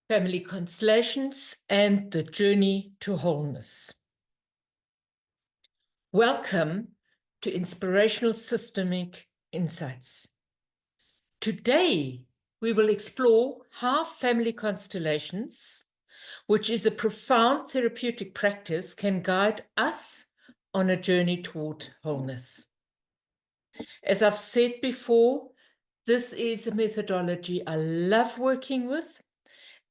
Family Constellations and the Journey to Wholeness. Welcome to Inspirational Systemic Insights. Today, we will explore how family constellations, which is a profound therapeutic practice, can guide us on a journey toward wholeness. As I've said before, this is a methodology I love working with,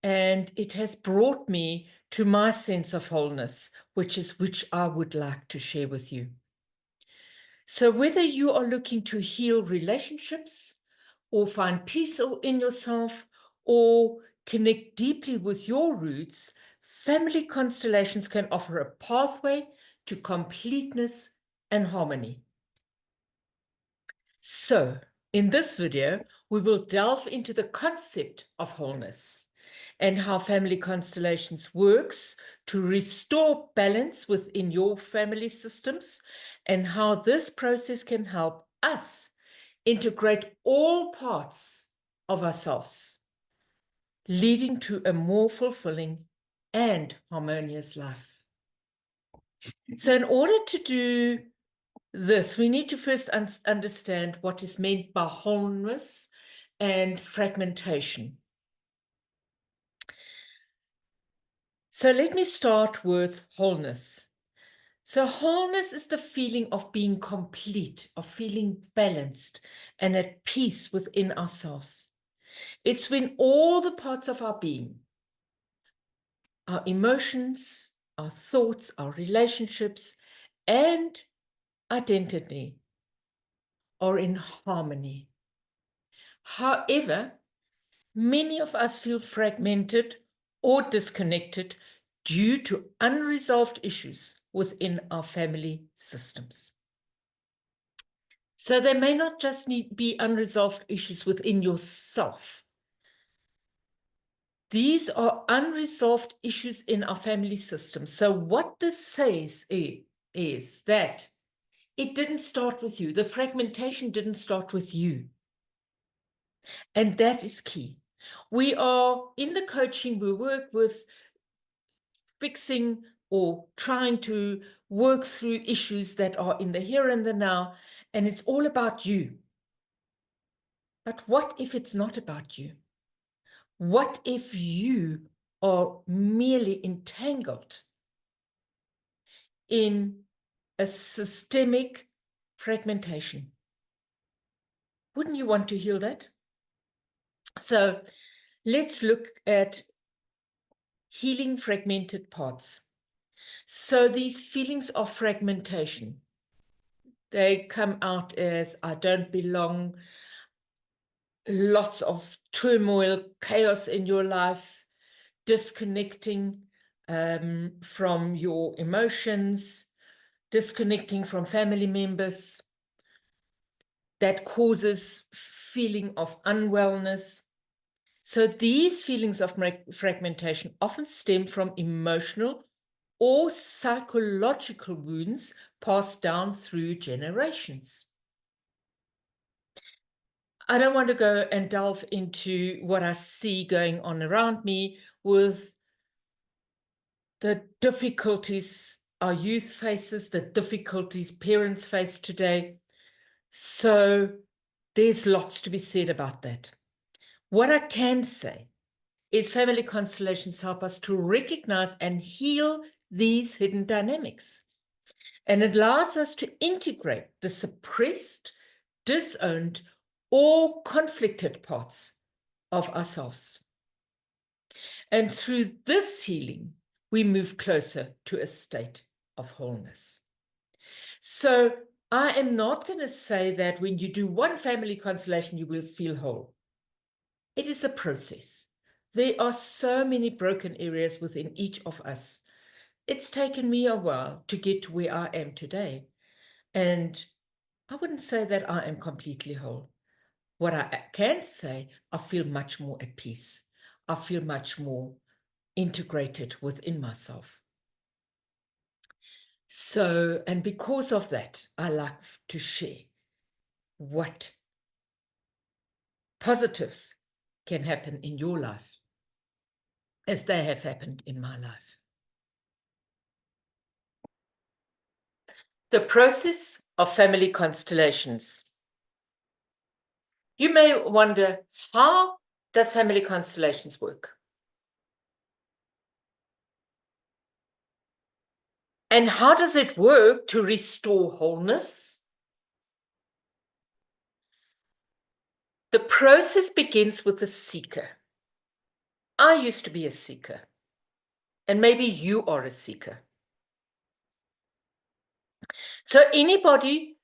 and it has brought me to my sense of wholeness, which I would like to share with you. So whether you are looking to heal relationships or find peace in yourself or connect deeply with your roots, family constellations can offer a pathway to completeness and harmony. So in this video, we will delve into the concept of wholeness and how family constellations works to restore balance within your family systems, and how this process can help us integrate all parts of ourselves, leading to a more fulfilling and harmonious life. So in order to do this, we need to first understand what is meant by wholeness and fragmentation. So let me start with wholeness. So wholeness is the feeling of being complete, of feeling balanced and at peace within ourselves. It's when all the parts of our being, our emotions, our thoughts, our relationships, and identity are in harmony. However, many of us feel fragmented or disconnected due to unresolved issues within our family systems. So there may not just be unresolved issues within yourself. These are unresolved issues in our family system. So what this says is that it didn't start with you. The fragmentation didn't start with you. And that is key. We are in the coaching, we work with fixing or trying to work through issues that are in the here and the now, and it's all about you. But what if it's not about you? What if you are merely entangled in a systemic fragmentation? Wouldn't you want to heal that? So let's look at healing fragmented parts. So these feelings of fragmentation, they come out as I don't belong, lots of turmoil, chaos in your life, disconnecting from your emotions, disconnecting from family members. That causes feeling of unwellness. So these feelings of fragmentation often stem from emotional or psychological wounds passed down through generations. I don't want to go and delve into what I see going on around me with the difficulties our youth faces, the difficulties parents face today. So there's lots to be said about that. What I can say is family constellations help us to recognize and heal these hidden dynamics. And it allows us to integrate the suppressed, disowned, or conflicted parts of ourselves. And through this healing, we move closer to a state of wholeness. So I am not going to say that when you do one family constellation, you will feel whole. It is a process. There are so many broken areas within each of us. It's taken me a while to get to where I am today. And I wouldn't say that I am completely whole. What I can say, I feel much more at peace. I feel much more integrated within myself. So, and because of that, I like to share what positives can happen in your life. as they have happened in my life. The process of family constellations. You may wonder, how does family constellations work? And how does it work to restore wholeness? The process begins with the seeker. I used to be a seeker, and maybe you are a seeker. So anybody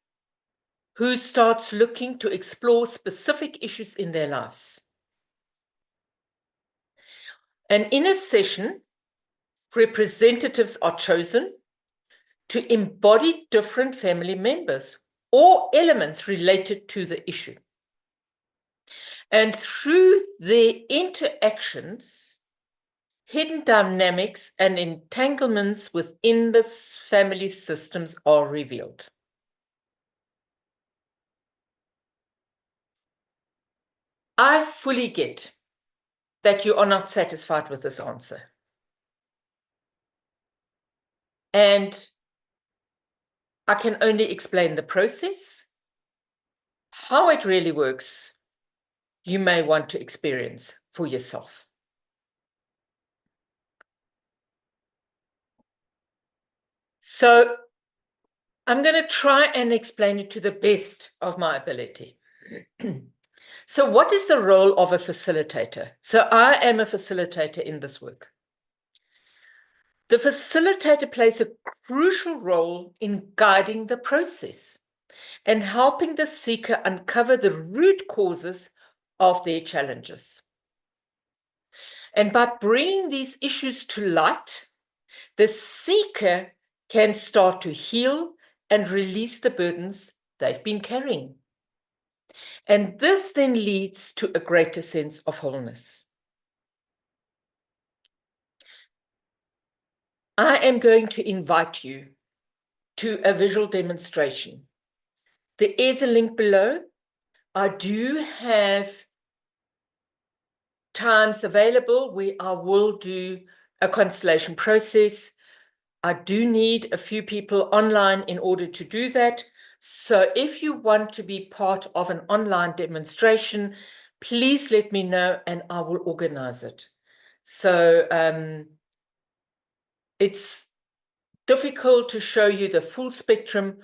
who starts looking to explore specific issues in their lives, and in a session, representatives are chosen to embody different family members or elements related to the issue. And through their interactions, hidden dynamics and entanglements within the family systems are revealed. I fully get that you are not satisfied with this answer. And I can only explain the process. How it really works, you may want to experience for yourself. So I'm going to try and explain it to the best of my ability. So what is the role of a facilitator? So I am a facilitator in this work. The facilitator plays a crucial role in guiding the process and helping the seeker uncover the root causes of their challenges. And by bringing these issues to light, the seeker can start to heal and release the burdens they've been carrying. And this then leads to a greater sense of wholeness. I am going to invite you to a visual demonstration. There is a link below. I do have times available where I will do a constellation process. I do need a few people online in order to do that. So if you want to be part of an online demonstration, please let me know and I will organize it. So it's difficult to show you the full spectrum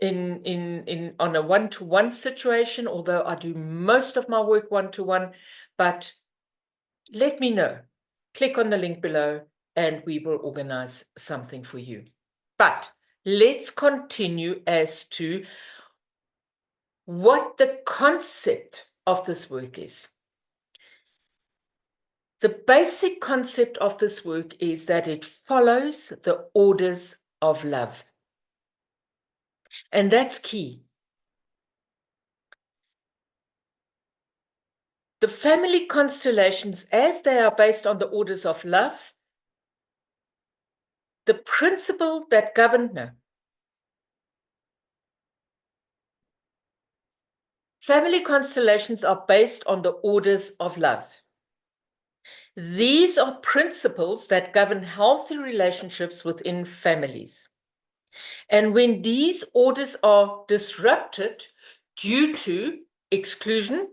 on a one-to-one situation, although I do most of my work one-to-one, but let me know. Click on the link below and we will organize something for you. But let's continue as to what the concept of this work is. The basic concept of this work is that it follows the orders of love. And that's key. The family constellations, as they are based on the orders of love, the principle that family constellations are based on the orders of love. These are principles that govern healthy relationships within families. And when these orders are disrupted due to exclusion,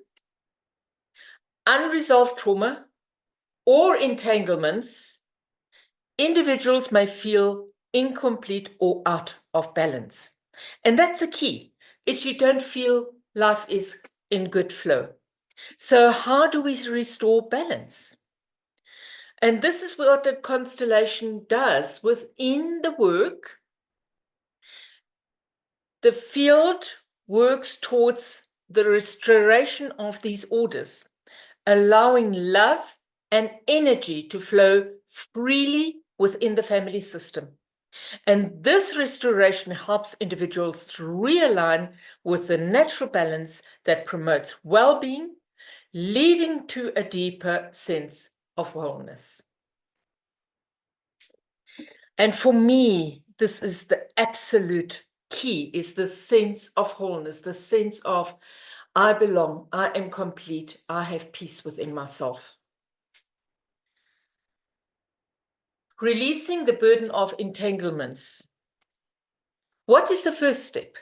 unresolved trauma, or entanglements, individuals may feel incomplete or out of balance. And that's the key, is you don't feel life is in good flow. So how do we restore balance? And this is what the constellation does within the work. The field works towards the restoration of these orders, allowing love and energy to flow freely within the family system. And this restoration helps individuals to realign with the natural balance that promotes well-being, leading to a deeper sense of wholeness. And for me, this is the absolute key, is the sense of wholeness, the sense of I belong, I am complete, I have peace within myself. releasing the burden of entanglements. What is the first step?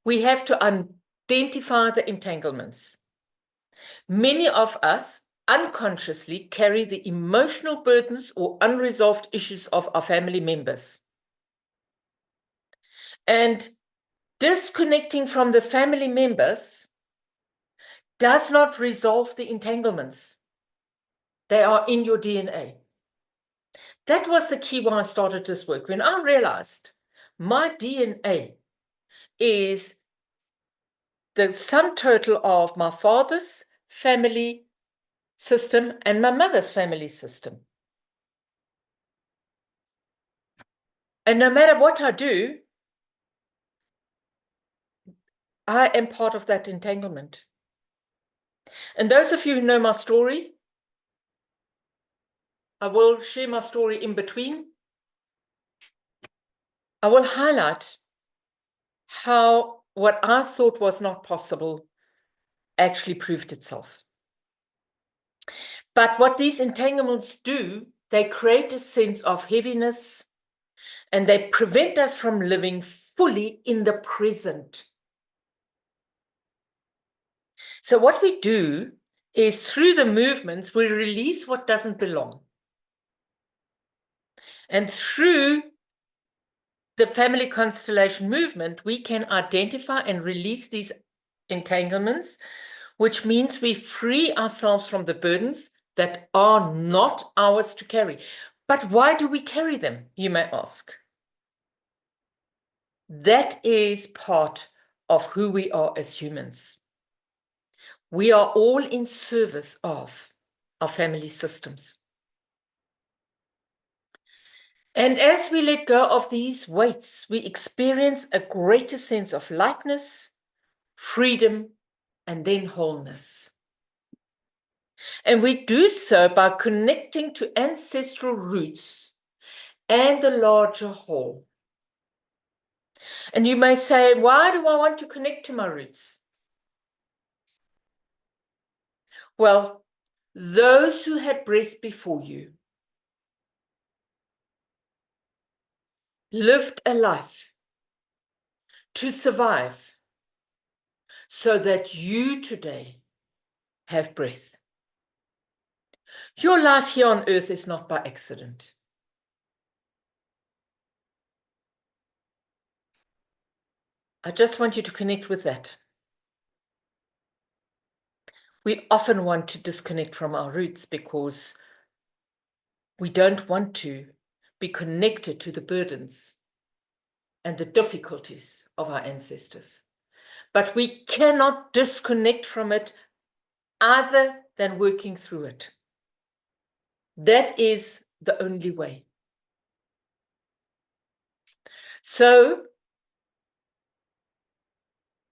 We have to identify the entanglements. Many of us unconsciously carry the emotional burdens or unresolved issues of our family members. And disconnecting from the family members does not resolve the entanglements. They are in your DNA. That was the key when I started this work. When I realized my DNA is the sum total of my father's family system and my mother's family system. And no matter what I do, I am part of that entanglement. And those of you who know my story, I will share my story in between. I will highlight how what I thought was not possible actually proved itself. But what these entanglements do, they create a sense of heaviness and they prevent us from living fully in the present. So what we do is through the movements, we release what doesn't belong. And through the family constellation movement, we can identify and release these entanglements, which means we free ourselves from the burdens that are not ours to carry. But why do we carry them, you may ask? That is part of who we are as humans. We are all in service of our family systems. And as we let go of these weights, we experience a greater sense of lightness, freedom, and then wholeness. And we do so by connecting to ancestral roots and the larger whole. And you may say, why do I want to connect to my roots? Well, those who had breath before you lived a life to survive so that you today have breath. Your life here on earth is not by accident. I just want you to connect with that. We often want to disconnect from our roots because we don't want to be connected to the burdens and the difficulties of our ancestors. But we cannot disconnect from it other than working through it. That is the only way. So,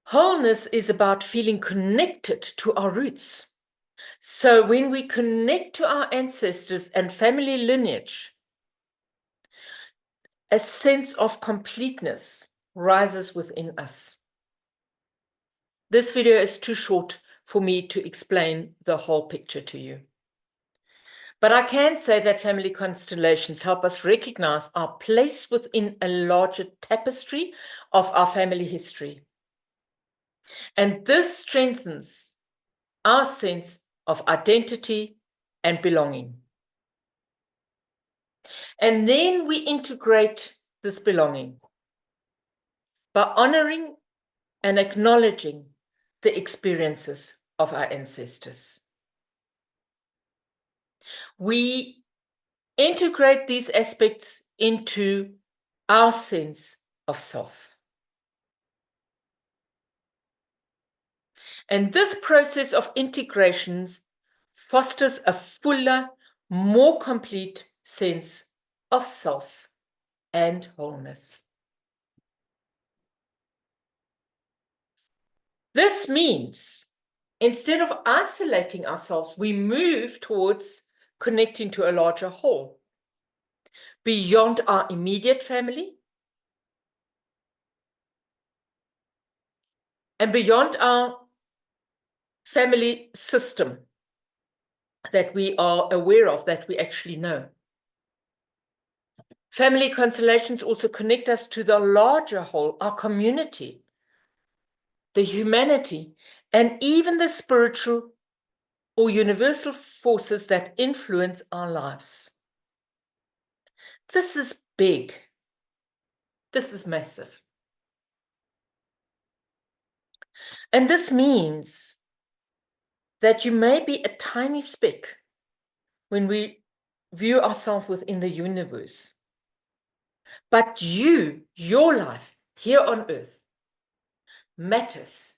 wholeness is about feeling connected to our roots. So when we connect to our ancestors and family lineage, a sense of completeness rises within us. This video is too short for me to explain the whole picture to you. But I can say that family constellations help us recognize our place within a larger tapestry of our family history. And this strengthens our sense of identity and belonging. And then we integrate this belonging by honoring and acknowledging the experiences of our ancestors. We integrate these aspects into our sense of self. And this process of integrations fosters a fuller, more complete sense of self and wholeness. This means instead of isolating ourselves, we move towards connecting to a larger whole, beyond our immediate family and beyond our family system that we are aware of, that we actually know. Family constellations also connect us to the larger whole, our community, the humanity, and even the spiritual or universal forces that influence our lives. This is big. This is massive. And this means that you may be a tiny speck when we view ourselves within the universe. But your life here on earth matters.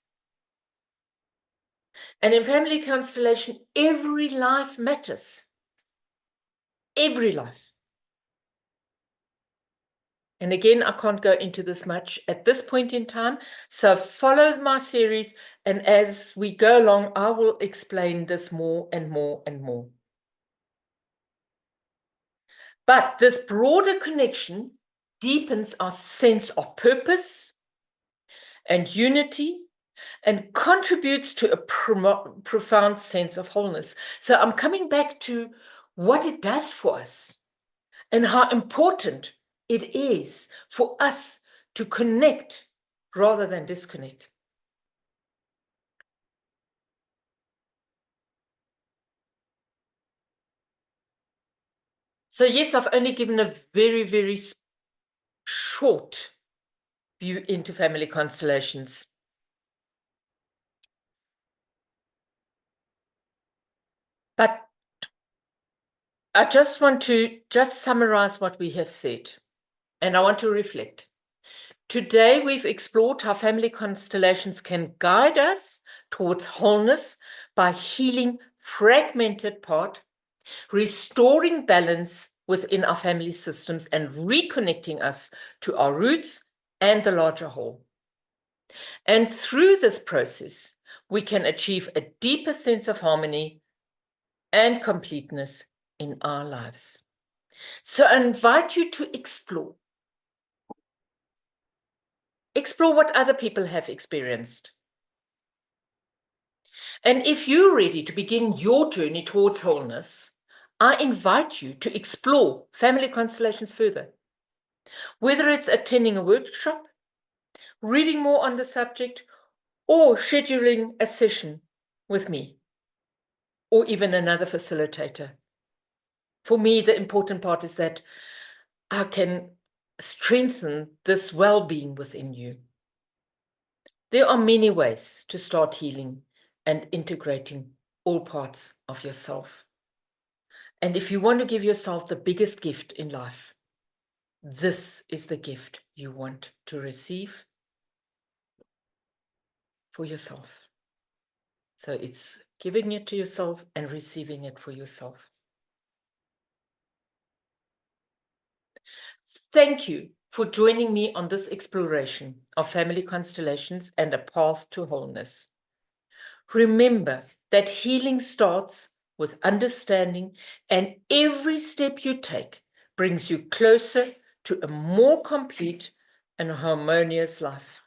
And in family constellation, every life matters. Every life. And again, I can't go into this much at this point in time. So follow my series. And as we go along, I will explain this more and more and more. But this broader connection deepens our sense of purpose and unity and contributes to a profound sense of wholeness. So I'm coming back to what it does for us and how important it is for us to connect rather than disconnect. So yes, I've only given a very, very short view into family constellations. But I just want to summarize what we have said, and I want to reflect. Today, we've explored how family constellations can guide us towards wholeness by healing fragmented part, restoring balance within our family systems, and reconnecting us to our roots and the larger whole. And through this process, we can achieve a deeper sense of harmony and completeness in our lives. So I invite you to explore. Explore what other people have experienced. And if you're ready to begin your journey towards wholeness, I invite you to explore family constellations further. Whether it's attending a workshop, reading more on the subject, or scheduling a session with me, or even another facilitator. For me, the important part is that I can strengthen this well-being within you. There are many ways to start healing and integrating all parts of yourself. And if you want to give yourself the biggest gift in life, this is the gift you want to receive for yourself. So it's giving it to yourself and receiving it for yourself. Thank you for joining me on this exploration of family constellations and a path to wholeness. Remember that healing starts with understanding, and every step you take brings you closer to a more complete and harmonious life.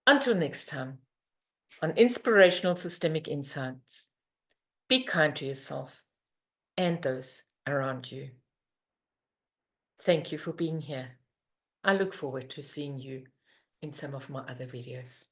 Until next time, on Inspirational Systemic Insights, be kind to yourself and those around you. Thank you for being here. I look forward to seeing you in some of my other videos.